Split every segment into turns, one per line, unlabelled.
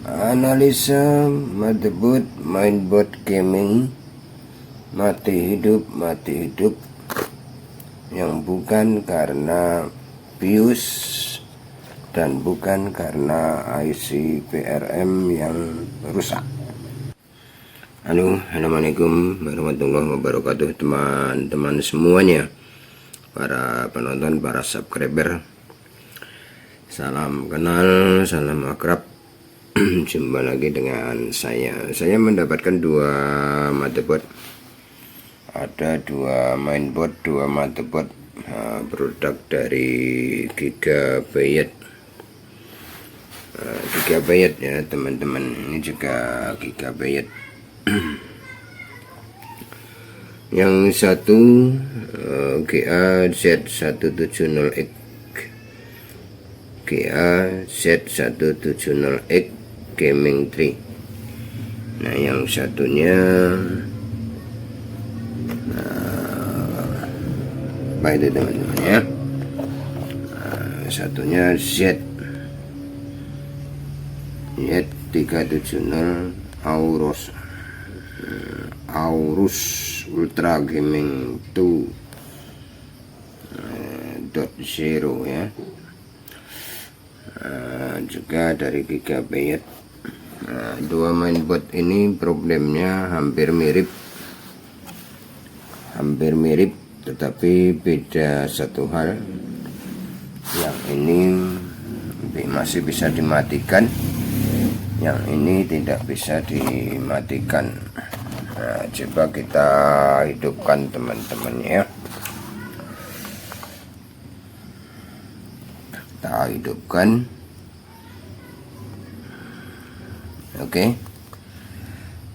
Analisa motherboard mainboard gaming mati hidup yang bukan karena BIOS dan bukan karena IC PRM yang rusak. Halo, assalamualaikum warahmatullahi wabarakatuh teman-teman semuanya, para penonton, para subscriber. Salam kenal, salam akrab. Jumpa lagi dengan saya. Saya mendapatkan dua motherboard. Ada dua mainboard, dua motherboard, produk dari Gigabyte. Gigabyte ya teman-teman. Ini juga Gigabyte. Yang satu GA-Z170X GA-Z170X Gaming 3. Nah, yang satunya apa itu teman-teman ya? Satunya Z370 Aorus Ultra Gaming 2.0 ya. Juga dari Gigabyte. Dua mainboard ini problemnya hampir mirip, tetapi beda satu hal. Yang ini masih bisa dimatikan, yang ini tidak bisa dimatikan. Nah, coba kita hidupkan teman-teman ya. Kita hidupkan. Oke,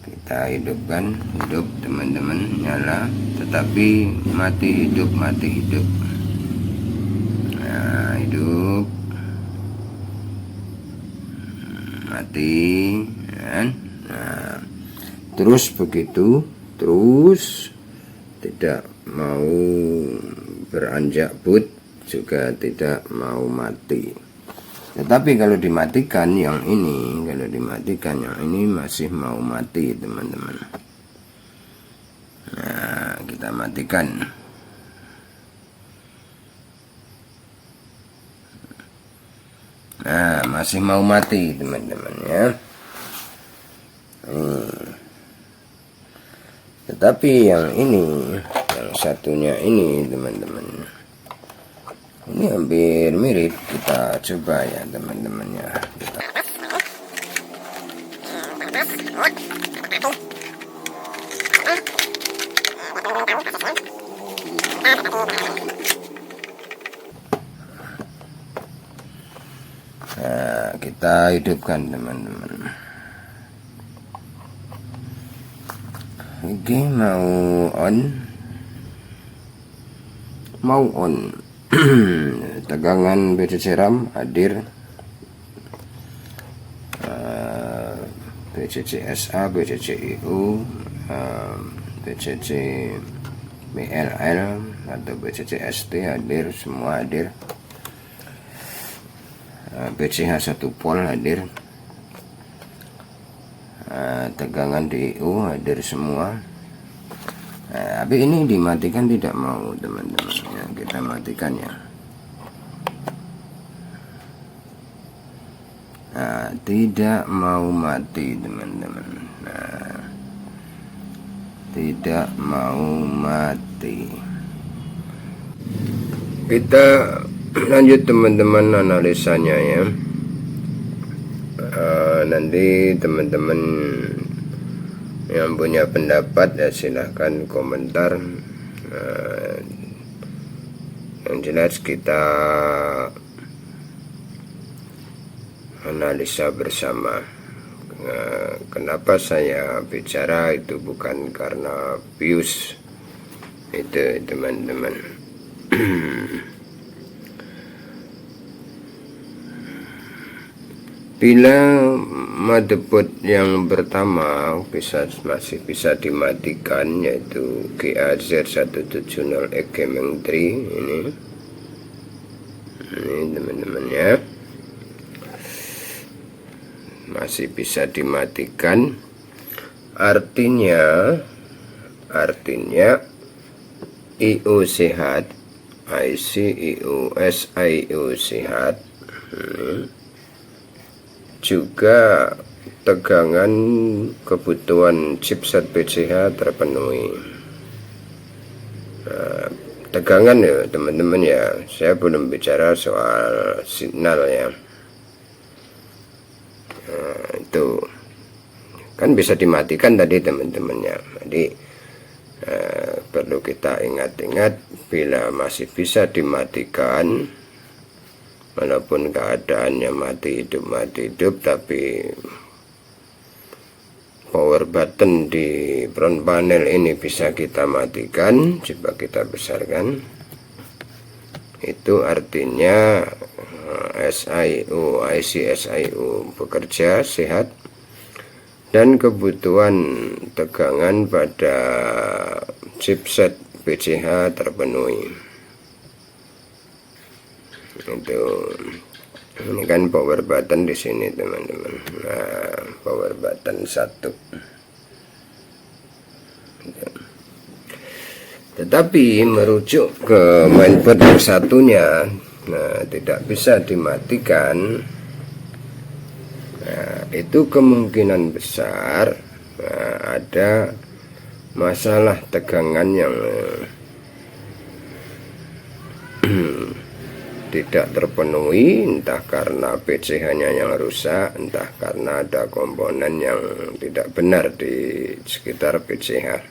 kita hidupkan, hidup teman-teman, nyala, tetapi mati hidup. Nah, hidup, mati, kan? Nah, terus begitu, terus tidak mau beranjak boot, juga tidak mau mati. Tetapi kalau dimatikan yang ini, masih mau mati teman-teman. Nah, kita matikan. Nah, masih mau mati teman-teman ya. Tetapi yang ini, yang satunya ini teman-teman, ini hampir mirip. Kita coba ya teman-teman ya. Nah, kita hidupkan teman-teman. Oke, mau on. Tegangan BCC RAM hadir, BCC SA, BCC EU, BCC BLL atau BCC ST hadir, semua hadir. BCH 1 volt hadir, tegangan DU hadir semua. Tapi ini dimatikan tidak mau teman-teman ya. Kita matikan ya. Nah, tidak mau mati teman-teman. Nah, tidak mau mati. Kita lanjut teman-teman analisanya ya. Nanti teman-teman yang punya pendapat ya silahkan komentar. Yang jelas kita analisa bersama. Kenapa saya bicara itu bukan karena BIOS itu teman-teman. Bila motherboard yang pertama masih bisa dimatikan, yaitu GA-Z170X Gaming 3 ini teman-teman ya. masih bisa dimatikan. Artinya IO sehat, IC IO SIO sehat. Juga tegangan kebutuhan chipset PCH terpenuhi. Tegangan ya teman-teman ya, saya belum bicara soal signal ya. Itu kan bisa dimatikan tadi teman-teman ya. Jadi perlu kita ingat-ingat, bila masih bisa dimatikan, walaupun keadaannya mati hidup, tapi power button di front panel ini bisa kita matikan. Coba kita besarkan. Itu artinya SIO, IC SIO bekerja sehat, dan kebutuhan tegangan pada chipset PCH terpenuhi. Itu ini kan power button di sini teman-teman. Nah, power button 1. Tetapi merujuk ke mainboard yang satunya, nah tidak bisa dimatikan. Nah, itu kemungkinan besar ada masalah tegangan yang tidak terpenuhi, entah karena PCH-nya yang rusak, entah karena ada komponen yang tidak benar di sekitar PCH.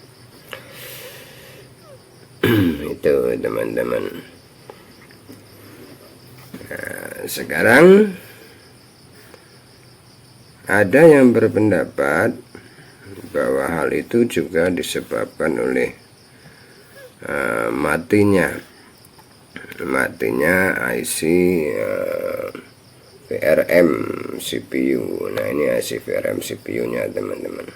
Itu teman-teman. Nah, sekarang ada yang berpendapat bahwa hal itu juga disebabkan oleh matinya IC VRM CPU. Nah, ini IC VRM CPU nya teman-teman.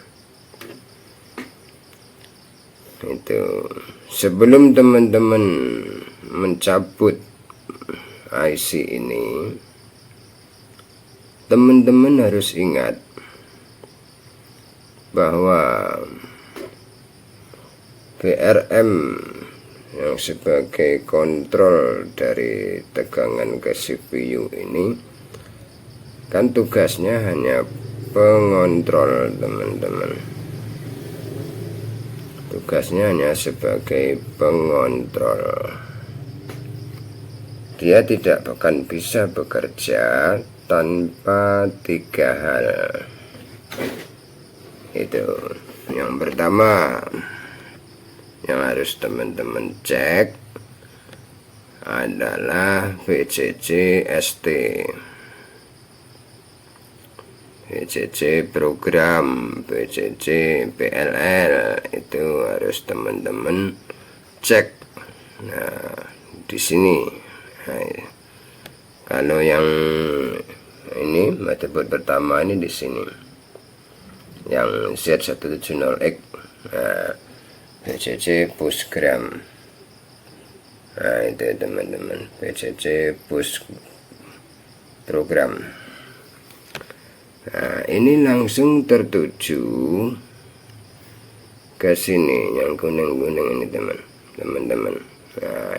Itu sebelum teman-teman mencabut IC ini, teman-teman harus ingat bahwa VRM yang sebagai kontrol dari tegangan ke CPU ini kan tugasnya hanya pengontrol teman-teman. Tugasnya hanya sebagai pengontrol. Dia tidak akan bisa bekerja tanpa 3 hal. Itu yang pertama yang harus teman-teman cek adalah VCC ST, VCC program, VCC PLL. Itu harus teman-teman cek. Nah, di sini. Nah, kalau yang ini motherboard pertama ini di sini, yang Z170X. Nah, VCC push gram. Nah, itu teman-teman, VCC push program. Nah, ini langsung tertuju ke sini, yang kuning-kuning ini teman-teman. Nah,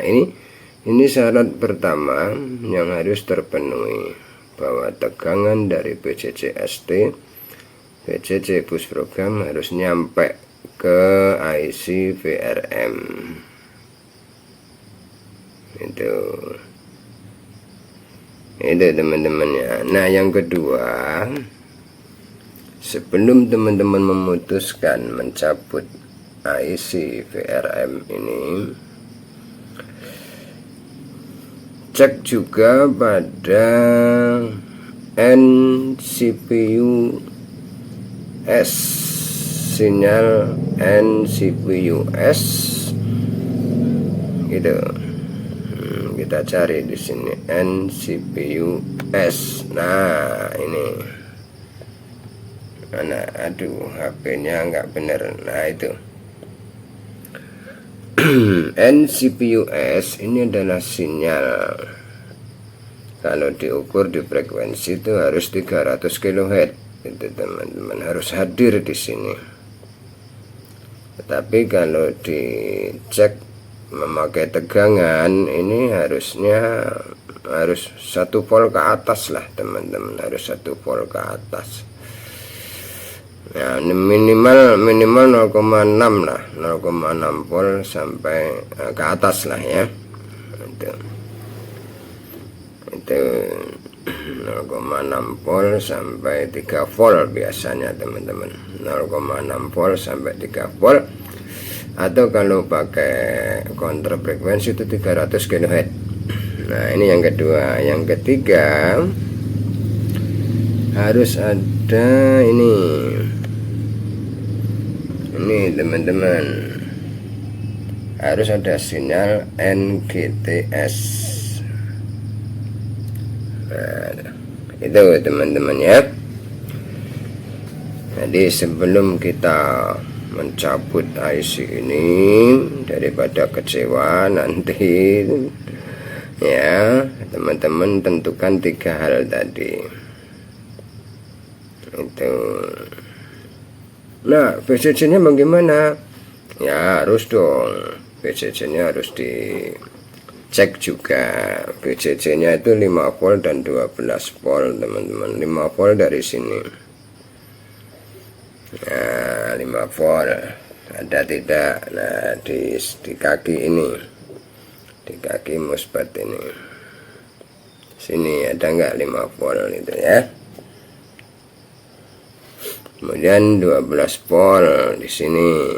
ini syarat pertama yang harus terpenuhi, bahwa tegangan dari VCC ST, VCC push program harus nyampe ke IC VRM. Itu teman-teman ya. Nah, yang kedua, sebelum teman-teman memutuskan mencabut IC VRM ini, cek juga pada NCPU S, sinyal NCPU S gitu. Kita cari di sini NCPU S. Nah, ini mana, aduh, HP-nya nggak bener. Nah, itu NCPU S ini adalah sinyal. Kalau diukur di frekuensi itu harus 300 kHz. itu teman-teman, harus hadir di sini. Tetapi kalau dicek memakai tegangan ini harusnya harus 1 volt ke atas lah teman-teman, harus 1 volt ke atas. Nah, ini minimal 0,6 lah, 0,6 volt sampai ke atas lah ya. Itu 0,6 volt sampai 3 volt biasanya teman-teman, 0,6 volt sampai 3 volt. Atau kalau pakai counter frekuensi itu 300 kHz. Nah, ini yang kedua. Yang ketiga harus ada ini teman-teman, harus ada sinyal NGTS. Nah, itu teman-teman ya. Jadi sebelum kita mencabut IC ini, daripada kecewa nanti ya, teman-teman tentukan 3 hal tadi itu. Nah, VCC nya bagaimana? Ya harus dong, VCC nya harus dicek juga. VCC nya itu 5 volt dan 12 volt teman-teman. 5 volt dari sini, nah 5 volt ada tidak? Nah di kaki ini, di kaki MOSFET ini, sini ada nggak 5 volt itu ya. Kemudian 12 volt di sini,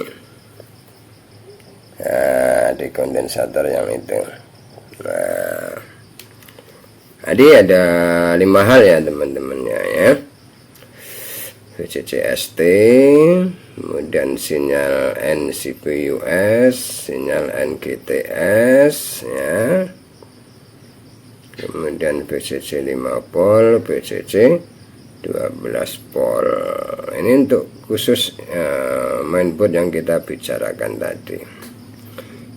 nah, di kondensator yang itu. Nah, jadi ada 5 hal ya teman-temannya ya. VCC-ST, kemudian sinyal NCPUS, sinyal NGTS ya, kemudian VCC 5 volt, VCC 12 volt. Ini untuk khusus mainboard yang kita bicarakan tadi.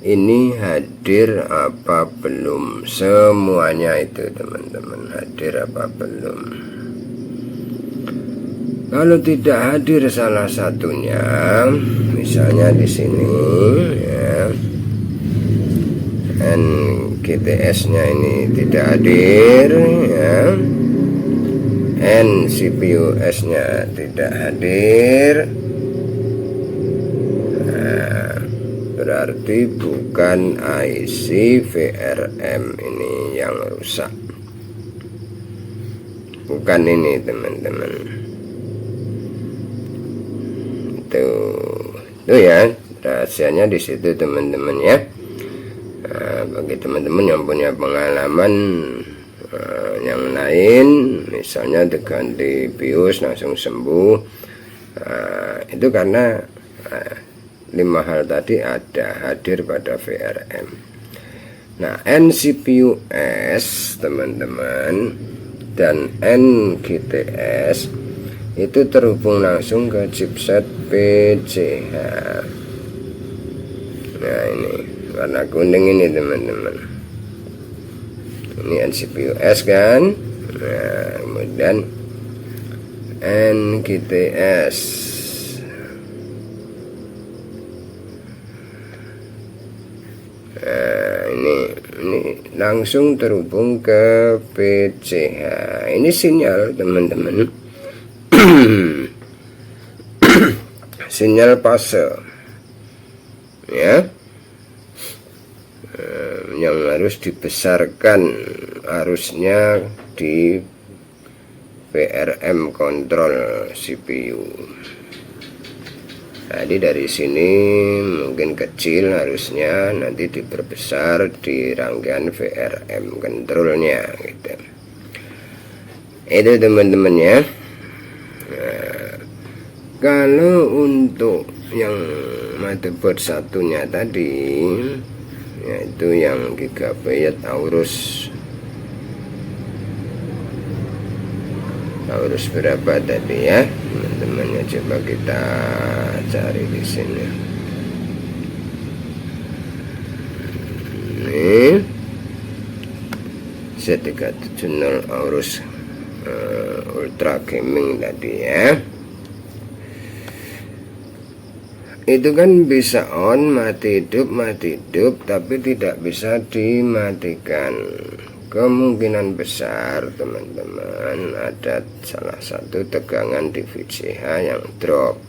Ini hadir apa belum? Semuanya itu teman-teman, hadir apa belum? Kalau tidak hadir salah satunya, misalnya di sini ya, NGTS-nya ini tidak hadir ya, NCPUS-nya tidak hadir, nah, berarti bukan IC VRM ini yang rusak, bukan ini teman-teman. Itu ya rahasianya di situ teman-teman ya. Nah, bagi teman-teman yang punya pengalaman yang lain, misalnya diganti BIOS langsung sembuh, itu karena 5 hal tadi ada hadir pada VRM. Nah, NCPUS teman-teman dan NGTS itu terhubung langsung ke chipset PCH. Nah, ini warna kuning ini teman-teman, ini NCPUS kan. Nah, kemudian NGTS, nah, ini langsung terhubung ke PCH. Ini sinyal teman-teman, sinyal fase ya, yang harus dibesarkan arusnya di VRM kontrol CPU. Jadi dari sini mungkin kecil harusnya, nanti diperbesar di rangkaian VRM kontrolnya gitu. Itu teman-teman ya. Nah, kalau untuk yang motherboard satunya tadi, yaitu yang Gigabyte Aorus berapa tadi ya teman-temannya, coba kita cari di sini. Ini Z370 Aorus Ultra Gaming tadi ya. Itu kan bisa on, mati hidup, tapi tidak bisa dimatikan. Kemungkinan besar teman-teman ada salah satu tegangan di VCH yang drop.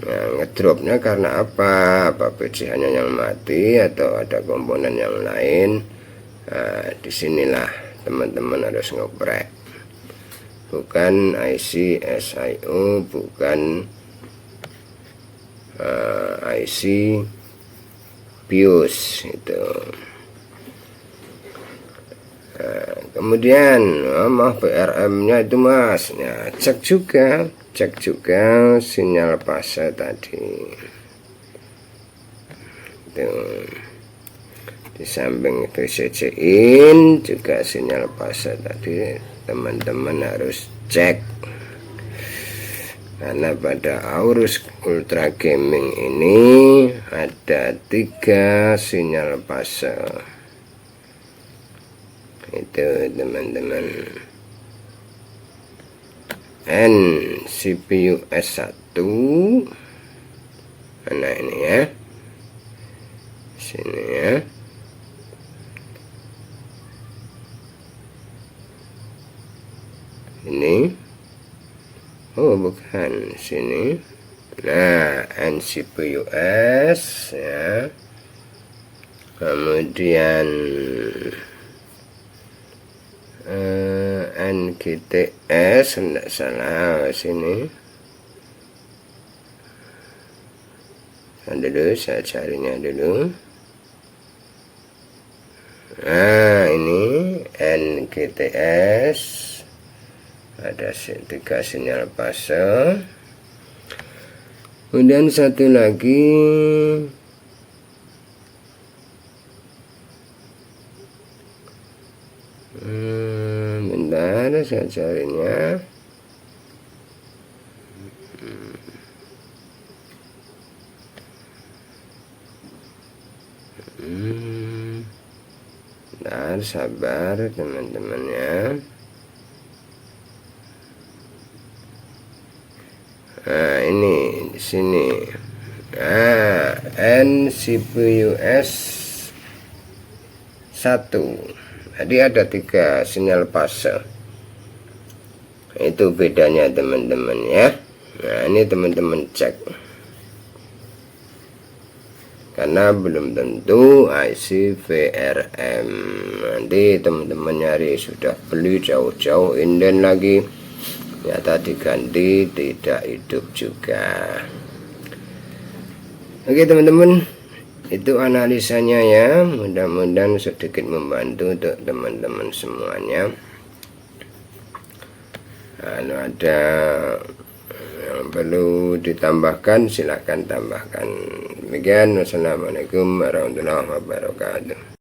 Nah, ngedropnya karena apa? Apa VCH nya yang mati atau ada komponen yang lain? Nah, disinilah teman-teman harus ngoprek. Bukan IC SIO, bukan IC BIOS itu. Nah, kemudian maaf PRM nya itu mas, nah, cek juga sinyal fase tadi itu. Di samping VCC in juga sinyal fase tadi teman-teman harus cek, karena pada Aorus Ultra Gaming ini ada 3 sinyal fase itu teman-teman. N CPU S1 mana ini ya, sini ya, ini oh bukan sini. Nah N CPU S ya, kemudian NGTS enggak salah sini. Dulu saya carinya dulu. Nah ini NGTS ada 3 sinyal fase. Kemudian satu lagi bentar saya carinya. Bentar, sabar teman-teman ya. Nah ini di sini. Nah NCPUS 1. Jadi ada 3 sinyal fase. Itu bedanya teman-teman ya. Nah ini teman-teman cek, karena belum tentu IC VRM. Nanti teman-teman nyari sudah beli jauh-jauh inden lagi, ternyata diganti tidak hidup juga. Oke teman-teman, itu analisanya ya, mudah-mudahan sedikit membantu untuk teman-teman semuanya. Kalau ada yang perlu ditambahkan silahkan tambahkan. Demikian, wassalamualaikum warahmatullahi wabarakatuh.